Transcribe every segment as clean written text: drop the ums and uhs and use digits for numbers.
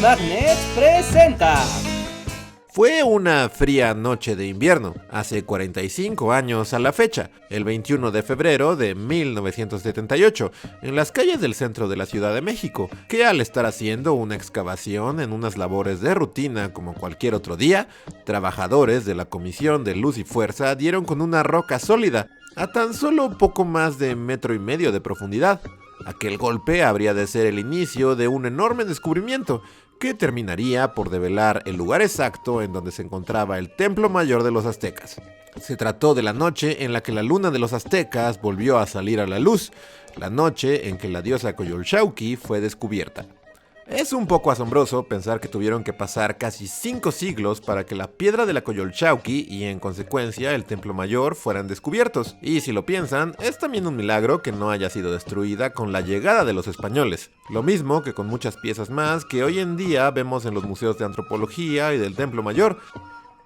Magnet presenta. Fue una fría noche de invierno, hace 45 años a la fecha, el 21 de febrero de 1978, en las calles del centro de la Ciudad de México, que al estar haciendo una excavación en unas labores de rutina como cualquier otro día, trabajadores de la Comisión de Luz y Fuerza dieron con una roca sólida, a tan solo poco más de 1,5 metros de profundidad. Aquel golpe habría de ser el inicio de un enorme descubrimiento, que terminaría por develar el lugar exacto en donde se encontraba el Templo Mayor de los Aztecas. Se trató de la noche en la que la luna de los aztecas volvió a salir a la luz, la noche en que la diosa Coyolxauhqui fue descubierta. Es un poco asombroso pensar que tuvieron que pasar casi 5 siglos para que la piedra de la Coyolxauhqui y en consecuencia el Templo Mayor fueran descubiertos. Y si lo piensan, es también un milagro que no haya sido destruida con la llegada de los españoles. Lo mismo que con muchas piezas más que hoy en día vemos en los museos de antropología y del Templo Mayor,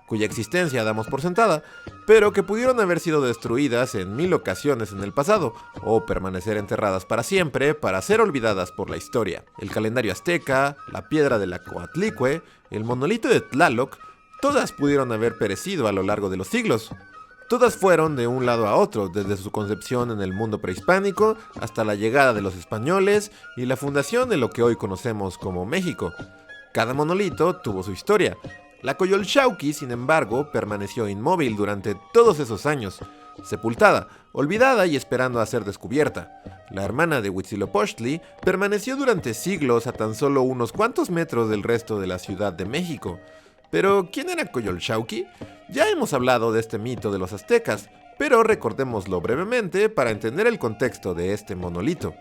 cuya existencia damos por sentada, pero que pudieron haber sido destruidas en 1000 ocasiones en el pasado, o permanecer enterradas para siempre para ser olvidadas por la historia. El calendario azteca, la piedra de la Coatlicue, el monolito de Tlaloc, todas pudieron haber perecido a lo largo de los siglos. Todas fueron de un lado a otro, desde su concepción en el mundo prehispánico hasta la llegada de los españoles y la fundación de lo que hoy conocemos como México. Cada monolito tuvo su historia. La Coyolxauhqui, sin embargo, permaneció inmóvil durante todos esos años, sepultada, olvidada y esperando a ser descubierta. La hermana de Huitzilopochtli permaneció durante siglos a tan solo unos cuantos metros del resto de la Ciudad de México. Pero, ¿quién era Coyolxauhqui? Ya hemos hablado de este mito de los aztecas, pero recordémoslo brevemente para entender el contexto de este monolito.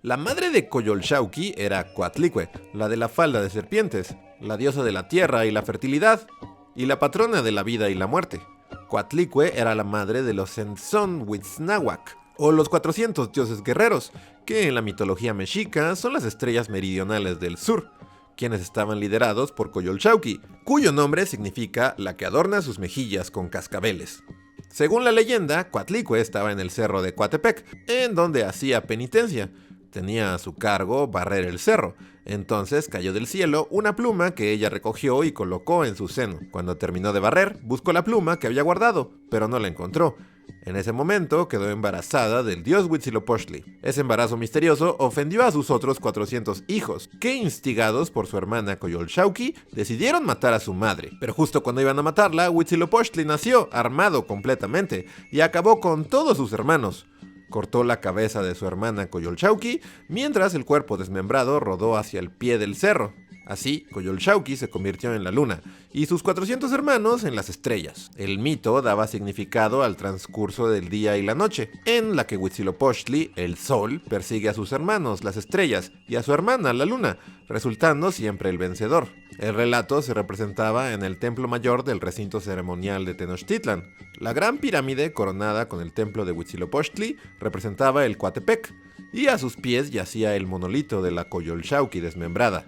La madre de Coyolxauhqui era Coatlicue, la de la falda de serpientes, la diosa de la tierra y la fertilidad, y la patrona de la vida y la muerte. Coatlicue era la madre de los Censontzihuitznahuac, o los 400 dioses guerreros, que en la mitología mexica son las estrellas meridionales del sur, quienes estaban liderados por Coyolxauhqui, cuyo nombre significa la que adorna sus mejillas con cascabeles. Según la leyenda, Coatlicue estaba en el cerro de Coatepec, en donde hacía penitencia. Tenía a su cargo barrer el cerro. Entonces cayó del cielo una pluma que ella recogió y colocó en su seno. Cuando terminó de barrer, buscó la pluma que había guardado, pero no la encontró. En ese momento quedó embarazada del dios Huitzilopochtli. Ese embarazo misterioso ofendió a sus otros 400 hijos, que instigados por su hermana Coyolxauhqui, decidieron matar a su madre. Pero justo cuando iban a matarla, Huitzilopochtli nació, armado completamente, y acabó con todos sus hermanos. Cortó la cabeza de su hermana Coyolxauhqui, mientras el cuerpo desmembrado rodó hacia el pie del cerro. Así, Coyolxauhqui se convirtió en la luna, y sus 400 hermanos en las estrellas. El mito daba significado al transcurso del día y la noche, en la que Huitzilopochtli, el sol, persigue a sus hermanos, las estrellas, y a su hermana, la luna, resultando siempre el vencedor. El relato se representaba en el templo mayor del recinto ceremonial de Tenochtitlan. La gran pirámide, coronada con el templo de Huitzilopochtli, representaba el Coatepec, y a sus pies yacía el monolito de la Coyolxauhqui desmembrada.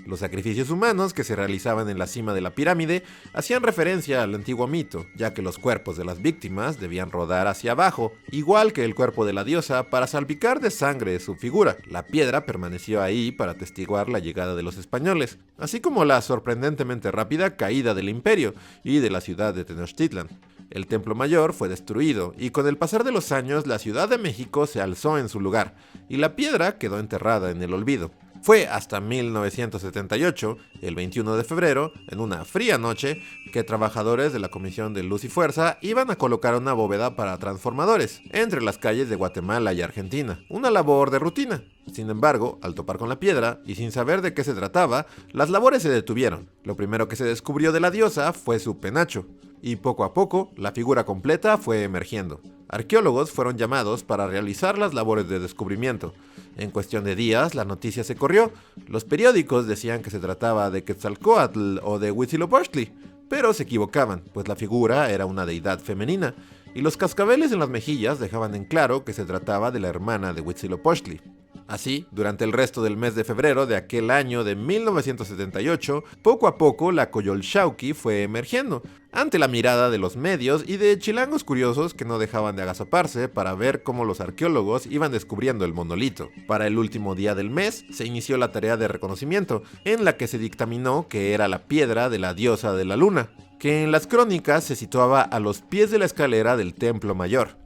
Los sacrificios humanos que se realizaban en la cima de la pirámide hacían referencia al antiguo mito, ya que los cuerpos de las víctimas debían rodar hacia abajo, igual que el cuerpo de la diosa, para salpicar de sangre su figura. La piedra permaneció ahí para atestiguar la llegada de los españoles, así como la sorprendentemente rápida caída del imperio y de la ciudad de Tenochtitlan. El Templo Mayor fue destruido y con el pasar de los años la Ciudad de México se alzó en su lugar y la piedra quedó enterrada en el olvido. Fue hasta 1978, el 21 de febrero, en una fría noche, que trabajadores de la Comisión de Luz y Fuerza iban a colocar una bóveda para transformadores entre las calles de Guatemala y Argentina, una labor de rutina. Sin embargo, al topar con la piedra y sin saber de qué se trataba, las labores se detuvieron. Lo primero que se descubrió de la diosa fue su penacho, y poco a poco la figura completa fue emergiendo. Arqueólogos fueron llamados para realizar las labores de descubrimiento. En cuestión de días, la noticia se corrió. Los periódicos decían que se trataba de Quetzalcóatl o de Huitzilopochtli, pero se equivocaban, pues la figura era una deidad femenina, y los cascabeles en las mejillas dejaban en claro que se trataba de la hermana de Huitzilopochtli. Así, durante el resto del mes de febrero de aquel año de 1978, poco a poco la Coyolxauhqui fue emergiendo, ante la mirada de los medios y de chilangos curiosos que no dejaban de agazaparse para ver cómo los arqueólogos iban descubriendo el monolito. Para el último día del mes se inició la tarea de reconocimiento, en la que se dictaminó que era la piedra de la diosa de la luna, que en las crónicas se situaba a los pies de la escalera del Templo Mayor,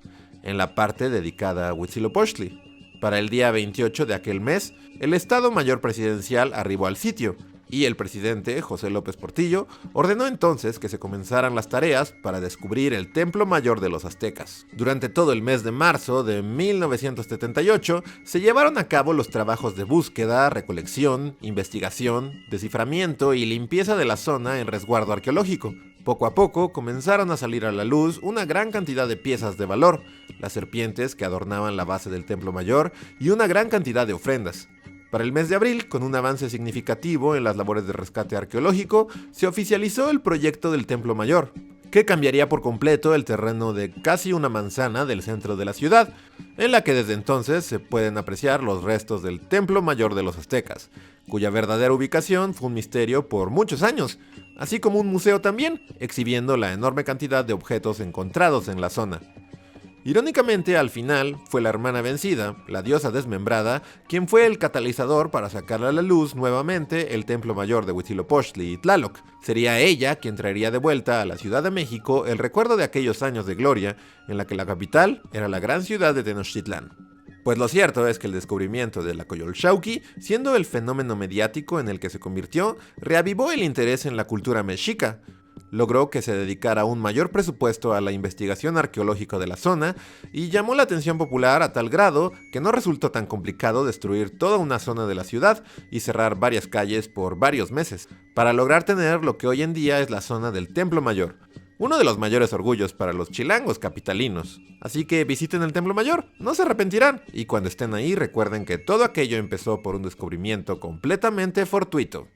en la parte dedicada a Huitzilopochtli. Para el día 28 de aquel mes, el Estado Mayor Presidencial arribó al sitio, y el presidente, José López Portillo, ordenó entonces que se comenzaran las tareas para descubrir el Templo Mayor de los aztecas. Durante todo el mes de marzo de 1978 se llevaron a cabo los trabajos de búsqueda, recolección, investigación, desciframiento y limpieza de la zona en resguardo arqueológico. Poco a poco comenzaron a salir a la luz una gran cantidad de piezas de valor, las serpientes que adornaban la base del Templo Mayor y una gran cantidad de ofrendas. Para el mes de abril, con un avance significativo en las labores de rescate arqueológico, se oficializó el proyecto del Templo Mayor, que cambiaría por completo el terreno de casi una manzana del centro de la ciudad, en la que desde entonces se pueden apreciar los restos del Templo Mayor de los aztecas, cuya verdadera ubicación fue un misterio por muchos años, así como un museo también, exhibiendo la enorme cantidad de objetos encontrados en la zona. Irónicamente, al final, fue la hermana vencida, la diosa desmembrada, quien fue el catalizador para sacar a la luz nuevamente el Templo Mayor de Huitzilopochtli y Tlaloc. Sería ella quien traería de vuelta a la Ciudad de México el recuerdo de aquellos años de gloria en la que la capital era la gran ciudad de Tenochtitlán. Pues lo cierto es que el descubrimiento de la Coyolxauhqui, siendo el fenómeno mediático en el que se convirtió, reavivó el interés en la cultura mexica. Logró que se dedicara un mayor presupuesto a la investigación arqueológica de la zona y llamó la atención popular a tal grado que no resultó tan complicado destruir toda una zona de la ciudad y cerrar varias calles por varios meses, para lograr tener lo que hoy en día es la zona del Templo Mayor, uno de los mayores orgullos para los chilangos capitalinos. Así que visiten el Templo Mayor, no se arrepentirán, y cuando estén ahí recuerden que todo aquello empezó por un descubrimiento completamente fortuito.